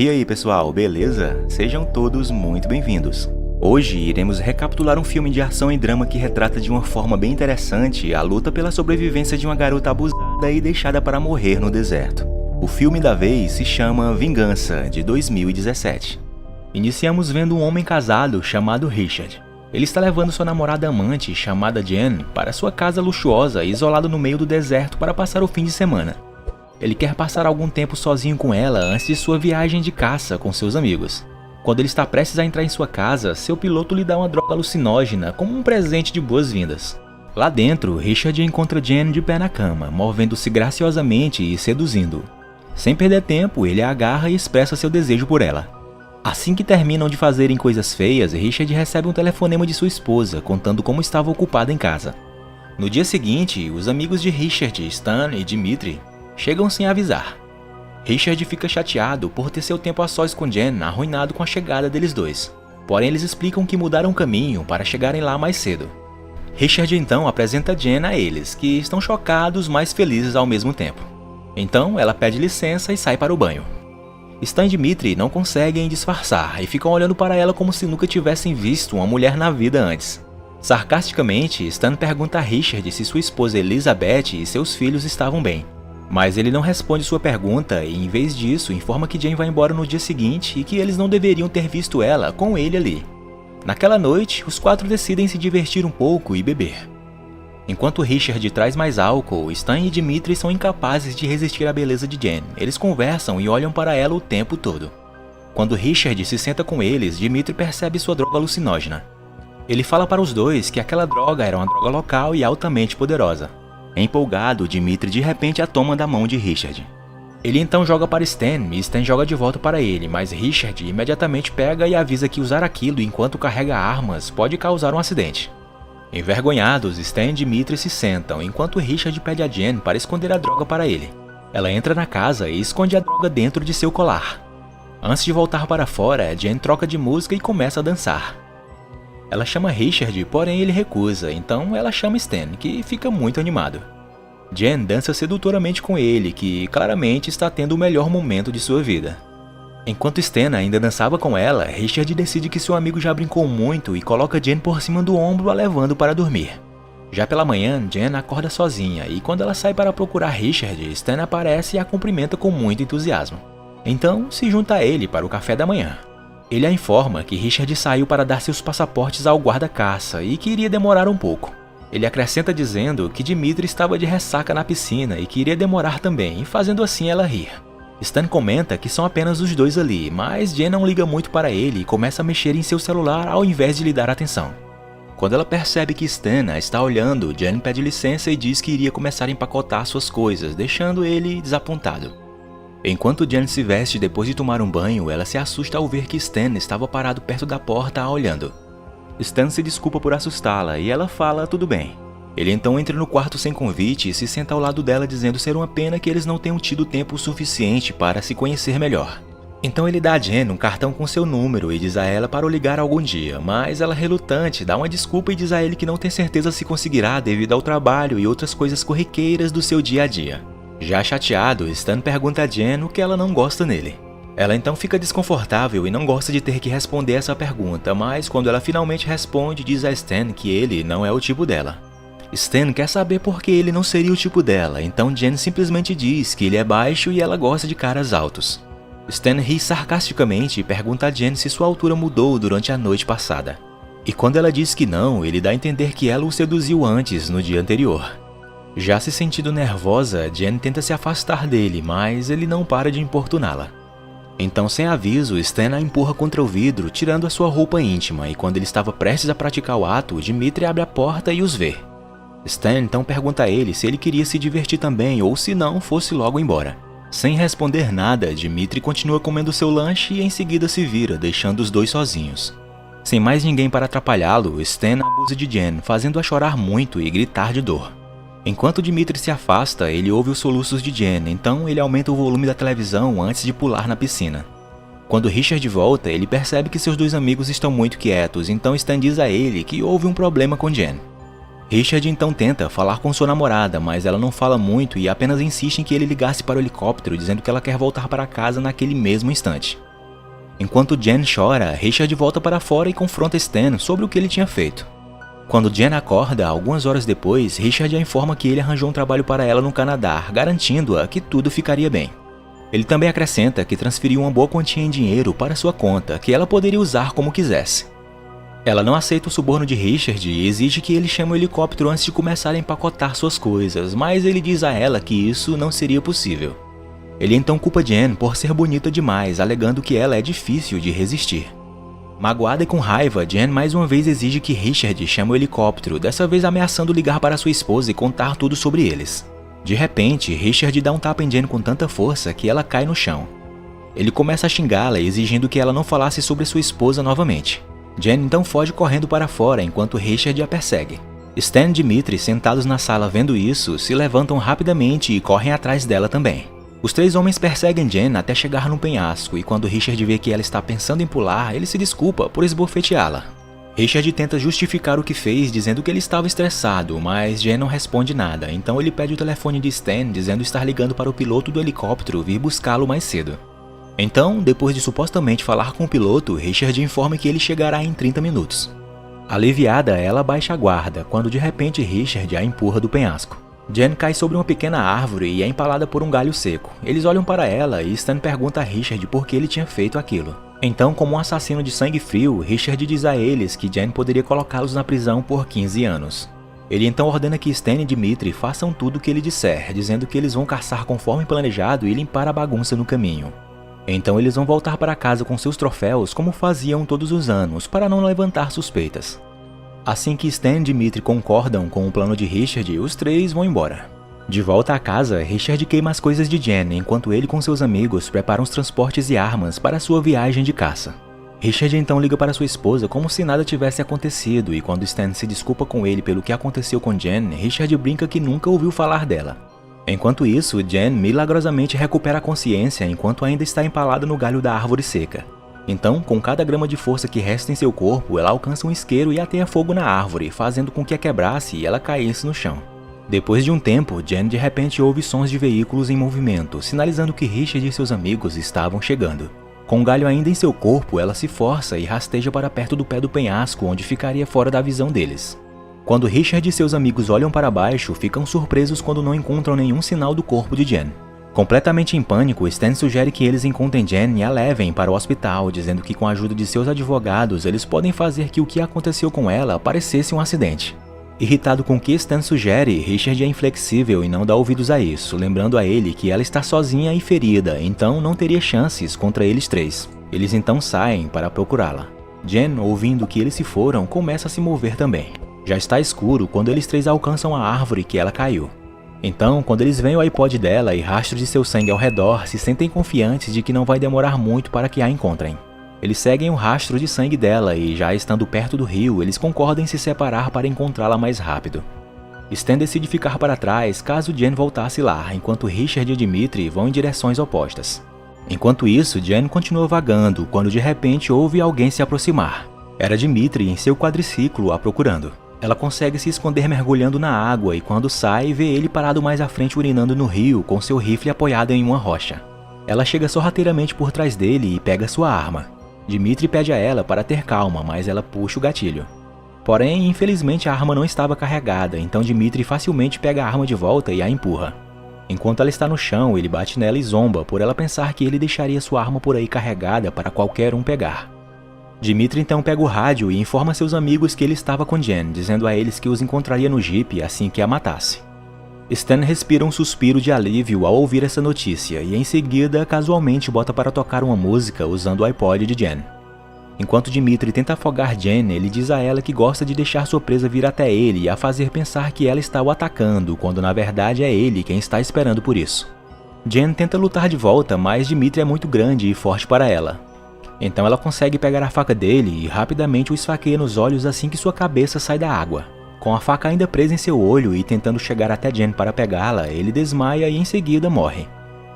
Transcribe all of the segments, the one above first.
E aí pessoal, beleza? Sejam todos muito bem-vindos. Hoje iremos recapitular um filme de ação e drama que retrata de uma forma bem interessante a luta pela sobrevivência de uma garota abusada e deixada para morrer no deserto. O filme da vez se chama Vingança, de 2017. Iniciamos vendo um homem casado chamado Richard. Ele está levando sua namorada amante, chamada Jen, para sua casa luxuosa isolada no meio do deserto para passar o fim de semana. Ele quer passar algum tempo sozinho com ela antes de sua viagem de caça com seus amigos. Quando ele está prestes a entrar em sua casa, seu piloto lhe dá uma droga alucinógena como um presente de boas-vindas. Lá dentro, Richard encontra Jen de pé na cama, movendo-se graciosamente e seduzindo. Sem perder tempo, ele a agarra e expressa seu desejo por ela. Assim que terminam de fazerem coisas feias, Richard recebe um telefonema de sua esposa, contando como estava ocupada em casa. No dia seguinte, os amigos de Richard, Stan e Dmitri, chegam sem avisar. Richard fica chateado por ter seu tempo a sós com Jen arruinado com a chegada deles dois. Porém, eles explicam que mudaram o caminho para chegarem lá mais cedo. Richard então apresenta Jen a eles, que estão chocados, mas felizes ao mesmo tempo. Então, ela pede licença e sai para o banho. Stan e Dmitri não conseguem disfarçar e ficam olhando para ela como se nunca tivessem visto uma mulher na vida antes. Sarcasticamente, Stan pergunta a Richard se sua esposa Elizabeth e seus filhos estavam bem. Mas ele não responde sua pergunta e, em vez disso, informa que Jen vai embora no dia seguinte e que eles não deveriam ter visto ela com ele ali. Naquela noite, os quatro decidem se divertir um pouco e beber. Enquanto Richard traz mais álcool, Stan e Dmitri são incapazes de resistir à beleza de Jen. Eles conversam e olham para ela o tempo todo. Quando Richard se senta com eles, Dmitri percebe sua droga alucinógena. Ele fala para os dois que aquela droga era uma droga local e altamente poderosa. Empolgado, Dmitri de repente a toma da mão de Richard. Ele então joga para Stan e Stan joga de volta para ele, mas Richard imediatamente pega e avisa que usar aquilo enquanto carrega armas pode causar um acidente. Envergonhados, Stan e Dmitri se sentam enquanto Richard pede a Jen para esconder a droga para ele. Ela entra na casa e esconde a droga dentro de seu colar. Antes de voltar para fora, Jen troca de música e começa a dançar. Ela chama Richard, porém ele recusa, então ela chama Stan, que fica muito animado. Jen dança sedutoramente com ele, que claramente está tendo o melhor momento de sua vida. Enquanto Stan ainda dançava com ela, Richard decide que seu amigo já brincou muito e coloca Jen por cima do ombro, a levando para dormir. Já pela manhã, Jen acorda sozinha e quando ela sai para procurar Richard, Stan aparece e a cumprimenta com muito entusiasmo. Então, se junta a ele para o café da manhã. Ele a informa que Richard saiu para dar seus passaportes ao guarda-caça e que iria demorar um pouco. Ele acrescenta dizendo que Dmitri estava de ressaca na piscina e que iria demorar também, fazendo assim ela rir. Stan comenta que são apenas os dois ali, mas Jen não liga muito para ele e começa a mexer em seu celular ao invés de lhe dar atenção. Quando ela percebe que Stan a está olhando, Jen pede licença e diz que iria começar a empacotar suas coisas, deixando ele desapontado. Enquanto Jen se veste depois de tomar um banho, ela se assusta ao ver que Stan estava parado perto da porta a olhando. Stan se desculpa por assustá-la e ela fala tudo bem. Ele então entra no quarto sem convite e se senta ao lado dela dizendo ser uma pena que eles não tenham tido tempo suficiente para se conhecer melhor. Então ele dá a Jen um cartão com seu número e diz a ela para o ligar algum dia, mas ela relutante dá uma desculpa e diz a ele que não tem certeza se conseguirá devido ao trabalho e outras coisas corriqueiras do seu dia a dia. Já chateado, Stan pergunta a Jen o que ela não gosta nele. Ela então fica desconfortável e não gosta de ter que responder essa pergunta, mas quando ela finalmente responde, diz a Stan que ele não é o tipo dela. Stan quer saber por que ele não seria o tipo dela, então Jen simplesmente diz que ele é baixo e ela gosta de caras altos. Stan ri sarcasticamente e pergunta a Jen se sua altura mudou durante a noite passada. E quando ela diz que não, ele dá a entender que ela o seduziu antes, no dia anterior. Já se sentindo nervosa, Jen tenta se afastar dele, mas ele não para de importuná-la. Então, sem aviso, Stan a empurra contra o vidro, tirando a sua roupa íntima, e quando ele estava prestes a praticar o ato, Dmitri abre a porta e os vê. Stan então pergunta a ele se ele queria se divertir também ou se não, fosse logo embora. Sem responder nada, Dmitri continua comendo seu lanche e em seguida se vira, deixando os dois sozinhos. Sem mais ninguém para atrapalhá-lo, Stan abusa de Jen, fazendo-a chorar muito e gritar de dor. Enquanto Dmitri se afasta, ele ouve os soluços de Jen, então ele aumenta o volume da televisão antes de pular na piscina. Quando Richard volta, ele percebe que seus dois amigos estão muito quietos, então Stan diz a ele que houve um problema com Jen. Richard então tenta falar com sua namorada, mas ela não fala muito e apenas insiste em que ele ligasse para o helicóptero, dizendo que ela quer voltar para casa naquele mesmo instante. Enquanto Jen chora, Richard volta para fora e confronta Stan sobre o que ele tinha feito. Quando Jen acorda, algumas horas depois, Richard a informa que ele arranjou um trabalho para ela no Canadá, garantindo-a que tudo ficaria bem. Ele também acrescenta que transferiu uma boa quantia em dinheiro para sua conta, que ela poderia usar como quisesse. Ela não aceita o suborno de Richard e exige que ele chame o helicóptero antes de começar a empacotar suas coisas, mas ele diz a ela que isso não seria possível. Ele então culpa Jen por ser bonita demais, alegando que ela é difícil de resistir. Magoada e com raiva, Jen mais uma vez exige que Richard chame o helicóptero, dessa vez ameaçando ligar para sua esposa e contar tudo sobre eles. De repente, Richard dá um tapa em Jen com tanta força que ela cai no chão. Ele começa a xingá-la, exigindo que ela não falasse sobre sua esposa novamente. Jen então foge correndo para fora enquanto Richard a persegue. Stan e Dmitri, sentados na sala vendo isso, se levantam rapidamente e correm atrás dela também. Os três homens perseguem Jen até chegar num penhasco e quando Richard vê que ela está pensando em pular, ele se desculpa por esbofeteá-la. Richard tenta justificar o que fez dizendo que ele estava estressado, mas Jen não responde nada, então ele pede o telefone de Stan dizendo estar ligando para o piloto do helicóptero vir buscá-lo mais cedo. Então, depois de supostamente falar com o piloto, Richard informa que ele chegará em 30 minutos. Aliviada, ela baixa a guarda, quando de repente Richard a empurra do penhasco. Jen cai sobre uma pequena árvore e é empalada por um galho seco. Eles olham para ela e Stan pergunta a Richard por que ele tinha feito aquilo. Então, como um assassino de sangue frio, Richard diz a eles que Jen poderia colocá-los na prisão por 15 anos. Ele então ordena que Stan e Dmitri façam tudo o que ele disser, dizendo que eles vão caçar conforme planejado e limpar a bagunça no caminho. Então eles vão voltar para casa com seus troféus como faziam todos os anos, para não levantar suspeitas. Assim que Stan e Dmitri concordam com o plano de Richard, os três vão embora. De volta à casa, Richard queima as coisas de Jen, enquanto ele com seus amigos preparam os transportes e armas para sua viagem de caça. Richard então liga para sua esposa como se nada tivesse acontecido e quando Stan se desculpa com ele pelo que aconteceu com Jen, Richard brinca que nunca ouviu falar dela. Enquanto isso, Jen milagrosamente recupera a consciência enquanto ainda está empalada no galho da árvore seca. Então, com cada grama de força que resta em seu corpo, ela alcança um isqueiro e ateia fogo na árvore, fazendo com que a quebrasse e ela caísse no chão. Depois de um tempo, Jen de repente ouve sons de veículos em movimento, sinalizando que Richard e seus amigos estavam chegando. Com o galho ainda em seu corpo, ela se força e rasteja para perto do pé do penhasco, onde ficaria fora da visão deles. Quando Richard e seus amigos olham para baixo, ficam surpresos quando não encontram nenhum sinal do corpo de Jen. Completamente em pânico, Stan sugere que eles encontrem Jen e a levem para o hospital, dizendo que com a ajuda de seus advogados, eles podem fazer que o que aconteceu com ela parecesse um acidente. Irritado com o que Stan sugere, Richard é inflexível e não dá ouvidos a isso, lembrando a ele que ela está sozinha e ferida, então não teria chances contra eles três. Eles então saem para procurá-la. Jen, ouvindo que eles se foram, começa a se mover também. Já está escuro quando eles três alcançam a árvore que ela caiu. Então, quando eles veem o iPod dela e rastros de seu sangue ao redor, se sentem confiantes de que não vai demorar muito para que a encontrem. Eles seguem o rastro de sangue dela e, já estando perto do rio, eles concordam em se separar para encontrá-la mais rápido. Stan decide ficar para trás caso Jen voltasse lá, enquanto Richard e Dmitri vão em direções opostas. Enquanto isso, Jen continua vagando, quando de repente ouve alguém se aproximar. Era Dmitri em seu quadriciclo a procurando. Ela consegue se esconder mergulhando na água e quando sai, vê ele parado mais à frente urinando no rio com seu rifle apoiado em uma rocha. Ela chega sorrateiramente por trás dele e pega sua arma. Dmitri pede a ela para ter calma, mas ela puxa o gatilho. Porém, infelizmente a arma não estava carregada, então Dmitri facilmente pega a arma de volta e a empurra. Enquanto ela está no chão, ele bate nela e zomba por ela pensar que ele deixaria sua arma por aí carregada para qualquer um pegar. Dmitri então pega o rádio e informa seus amigos que ele estava com Jen, dizendo a eles que os encontraria no jipe assim que a matasse. Stan respira um suspiro de alívio ao ouvir essa notícia e em seguida casualmente bota para tocar uma música usando o iPod de Jen. Enquanto Dmitri tenta afogar Jen, ele diz a ela que gosta de deixar sua presa vir até ele e a fazer pensar que ela está o atacando, quando na verdade é ele quem está esperando por isso. Jen tenta lutar de volta, mas Dmitri é muito grande e forte para ela. Então ela consegue pegar a faca dele e rapidamente o esfaqueia nos olhos assim que sua cabeça sai da água. Com a faca ainda presa em seu olho e tentando chegar até Jen para pegá-la, ele desmaia e em seguida morre.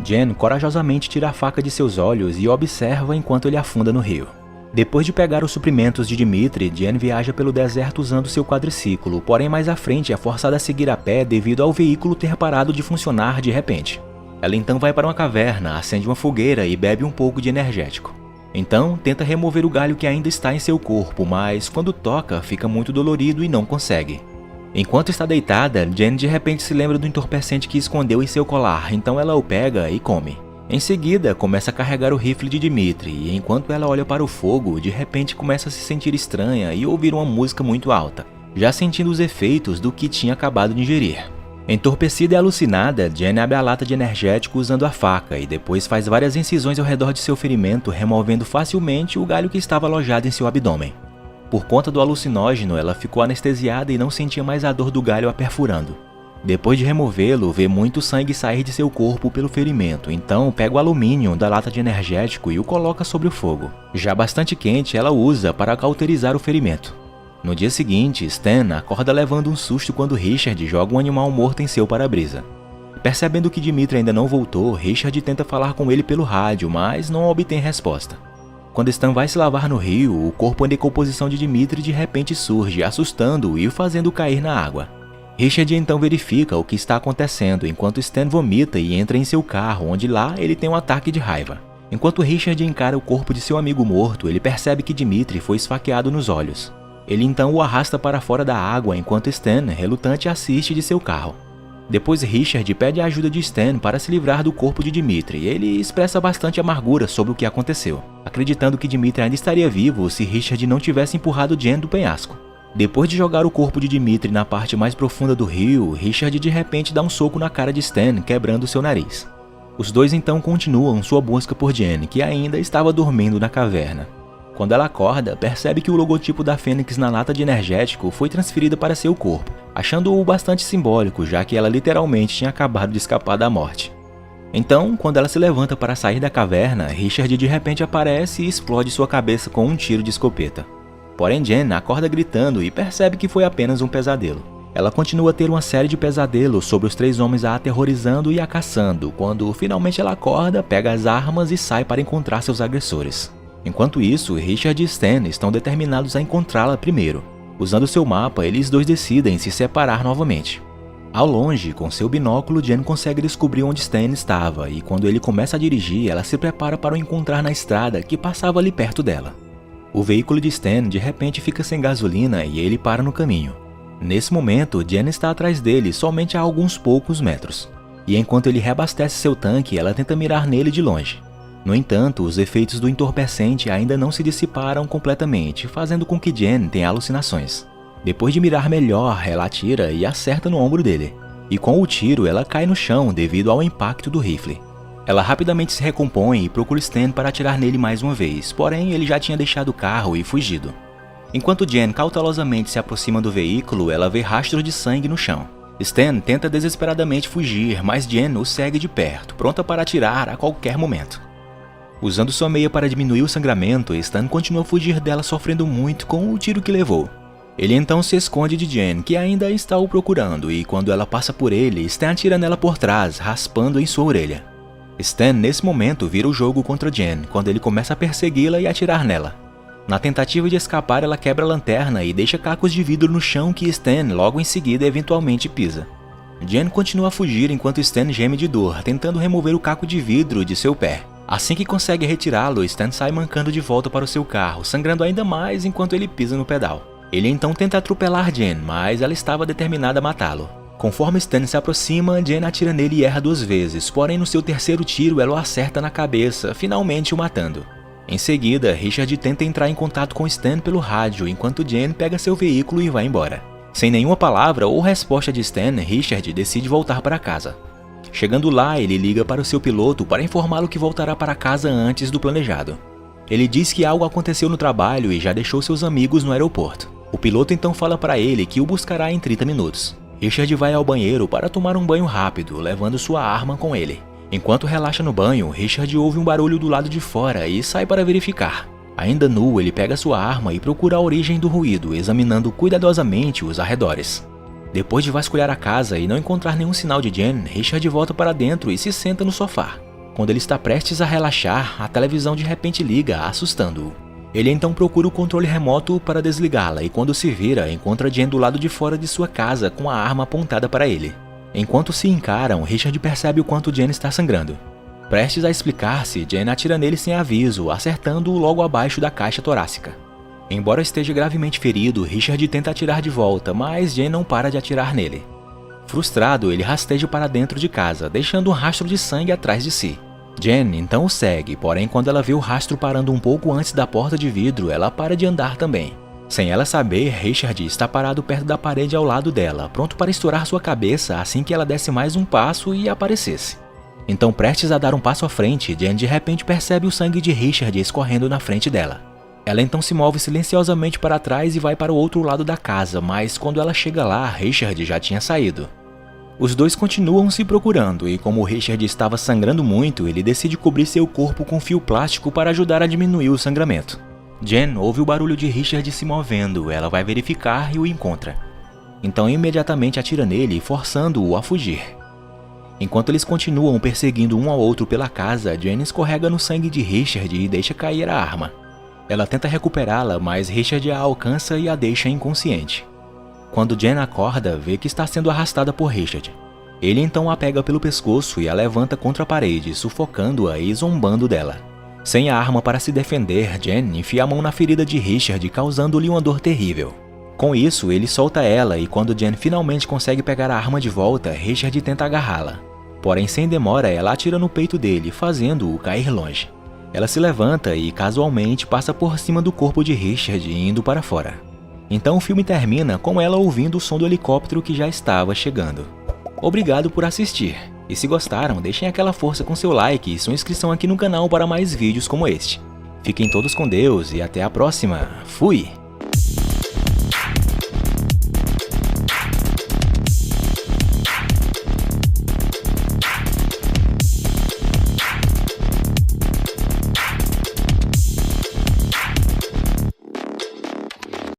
Jen corajosamente tira a faca de seus olhos e observa enquanto ele afunda no rio. Depois de pegar os suprimentos de Dmitri, Jen viaja pelo deserto usando seu quadriciclo, porém mais à frente é forçada a seguir a pé devido ao veículo ter parado de funcionar de repente. Ela então vai para uma caverna, acende uma fogueira e bebe um pouco de energético. Então, tenta remover o galho que ainda está em seu corpo, mas quando toca, fica muito dolorido e não consegue. Enquanto está deitada, Jen de repente se lembra do entorpecente que escondeu em seu colar, então ela o pega e come. Em seguida, começa a carregar o rifle de Dimitri, e enquanto ela olha para o fogo, de repente começa a se sentir estranha e ouvir uma música muito alta, já sentindo os efeitos do que tinha acabado de ingerir. Entorpecida e alucinada, Jen abre a lata de energético usando a faca e depois faz várias incisões ao redor de seu ferimento, removendo facilmente o galho que estava alojado em seu abdômen. Por conta do alucinógeno, ela ficou anestesiada e não sentia mais a dor do galho a perfurando. Depois de removê-lo, vê muito sangue sair de seu corpo pelo ferimento, então pega o alumínio da lata de energético e o coloca sobre o fogo. Já bastante quente, ela usa para cauterizar o ferimento. No dia seguinte, Stan acorda levando um susto quando Richard joga um animal morto em seu para-brisa. Percebendo que Dimitri ainda não voltou, Richard tenta falar com ele pelo rádio, mas não obtém resposta. Quando Stan vai se lavar no rio, o corpo em decomposição de Dimitri de repente surge, assustando-o e o fazendo cair na água. Richard então verifica o que está acontecendo, enquanto Stan vomita e entra em seu carro, onde lá ele tem um ataque de raiva. Enquanto Richard encara o corpo de seu amigo morto, ele percebe que Dimitri foi esfaqueado nos olhos. Ele então o arrasta para fora da água, enquanto Stan, relutante, assiste de seu carro. Depois Richard pede a ajuda de Stan para se livrar do corpo de Dimitri. Ele expressa bastante amargura sobre o que aconteceu, acreditando que Dimitri ainda estaria vivo se Richard não tivesse empurrado Jen do penhasco. Depois de jogar o corpo de Dimitri na parte mais profunda do rio, Richard de repente dá um soco na cara de Stan, quebrando seu nariz. Os dois então continuam sua busca por Jen, que ainda estava dormindo na caverna. Quando ela acorda, percebe que o logotipo da Fênix na lata de energético foi transferido para seu corpo, achando-o bastante simbólico, já que ela literalmente tinha acabado de escapar da morte. Então, quando ela se levanta para sair da caverna, Richard de repente aparece e explode sua cabeça com um tiro de escopeta. Porém, Jen acorda gritando e percebe que foi apenas um pesadelo. Ela continua a ter uma série de pesadelos sobre os três homens a aterrorizando e a caçando, quando finalmente ela acorda, pega as armas e sai para encontrar seus agressores. Enquanto isso, Richard e Stan estão determinados a encontrá-la primeiro. Usando seu mapa, eles dois decidem se separar novamente. Ao longe, com seu binóculo, Jen consegue descobrir onde Stan estava, e quando ele começa a dirigir, ela se prepara para o encontrar na estrada que passava ali perto dela. O veículo de Stan de repente fica sem gasolina e ele para no caminho. Nesse momento, Jen está atrás dele somente a alguns poucos metros. E enquanto ele reabastece seu tanque, ela tenta mirar nele de longe. No entanto, os efeitos do entorpecente ainda não se dissiparam completamente, fazendo com que Jen tenha alucinações. Depois de mirar melhor, ela atira e acerta no ombro dele. E com o tiro, ela cai no chão devido ao impacto do rifle. Ela rapidamente se recompõe e procura Stan para atirar nele mais uma vez, porém ele já tinha deixado o carro e fugido. Enquanto Jen cautelosamente se aproxima do veículo, ela vê rastros de sangue no chão. Stan tenta desesperadamente fugir, mas Jen o segue de perto, pronta para atirar a qualquer momento. Usando sua meia para diminuir o sangramento, Stan continua a fugir dela sofrendo muito com o tiro que levou. Ele então se esconde de Jen, que ainda está o procurando, e quando ela passa por ele, Stan atira nela por trás, raspando em sua orelha. Stan, nesse momento, vira o jogo contra Jen, quando ele começa a persegui-la e atirar nela. Na tentativa de escapar, ela quebra a lanterna e deixa cacos de vidro no chão que Stan logo em seguida eventualmente pisa. Jen continua a fugir enquanto Stan geme de dor, tentando remover o caco de vidro de seu pé. Assim que consegue retirá-lo, Stan sai mancando de volta para o seu carro, sangrando ainda mais enquanto ele pisa no pedal. Ele então tenta atropelar Jen, mas ela estava determinada a matá-lo. Conforme Stan se aproxima, Jen atira nele e erra 2 vezes, porém no seu terceiro tiro ela o acerta na cabeça, finalmente o matando. Em seguida, Richard tenta entrar em contato com Stan pelo rádio, enquanto Jen pega seu veículo e vai embora. Sem nenhuma palavra ou resposta de Stan, Richard decide voltar para casa. Chegando lá, ele liga para o seu piloto para informá-lo que voltará para casa antes do planejado. Ele diz que algo aconteceu no trabalho e já deixou seus amigos no aeroporto. O piloto então fala para ele que o buscará em 30 minutos. Richard vai ao banheiro para tomar um banho rápido, levando sua arma com ele. Enquanto relaxa no banho, Richard ouve um barulho do lado de fora e sai para verificar. Ainda nu, ele pega sua arma e procura a origem do ruído, examinando cuidadosamente os arredores. Depois de vasculhar a casa e não encontrar nenhum sinal de Jen, Richard volta para dentro e se senta no sofá. Quando ele está prestes a relaxar, a televisão de repente liga, assustando-o. Ele então procura o controle remoto para desligá-la e quando se vira, encontra Jen do lado de fora de sua casa com a arma apontada para ele. Enquanto se encaram, Richard percebe o quanto Jen está sangrando. Prestes a explicar-se, Jen atira nele sem aviso, acertando-o logo abaixo da caixa torácica. Embora esteja gravemente ferido, Richard tenta atirar de volta, mas Jen não para de atirar nele. Frustrado, ele rasteja para dentro de casa, deixando um rastro de sangue atrás de si. Jen então o segue, porém quando ela vê o rastro parando um pouco antes da porta de vidro, ela para de andar também. Sem ela saber, Richard está parado perto da parede ao lado dela, pronto para estourar sua cabeça assim que ela desse mais um passo e aparecesse. Então, prestes a dar um passo à frente, Jen de repente percebe o sangue de Richard escorrendo na frente dela. Ela então se move silenciosamente para trás e vai para o outro lado da casa, mas quando ela chega lá, Richard já tinha saído. Os dois continuam se procurando e como Richard estava sangrando muito, ele decide cobrir seu corpo com fio plástico para ajudar a diminuir o sangramento. Jen ouve o barulho de Richard se movendo, ela vai verificar e o encontra. Então imediatamente atira nele, forçando-o a fugir. Enquanto eles continuam perseguindo um ao outro pela casa, Jen escorrega no sangue de Richard e deixa cair a arma. Ela tenta recuperá-la, mas Richard a alcança e a deixa inconsciente. Quando Jen acorda, vê que está sendo arrastada por Richard. Ele então a pega pelo pescoço e a levanta contra a parede, sufocando-a e zombando dela. Sem a arma para se defender, Jen enfia a mão na ferida de Richard, causando-lhe uma dor terrível. Com isso, ele solta ela e quando Jen finalmente consegue pegar a arma de volta, Richard tenta agarrá-la. Porém, sem demora, ela atira no peito dele, fazendo-o cair longe. Ela se levanta e, casualmente, passa por cima do corpo de Richard, indo para fora. Então o filme termina com ela ouvindo o som do helicóptero que já estava chegando. Obrigado por assistir. E se gostaram, deixem aquela força com seu like e sua inscrição aqui no canal para mais vídeos como este. Fiquem todos com Deus e até a próxima. Fui!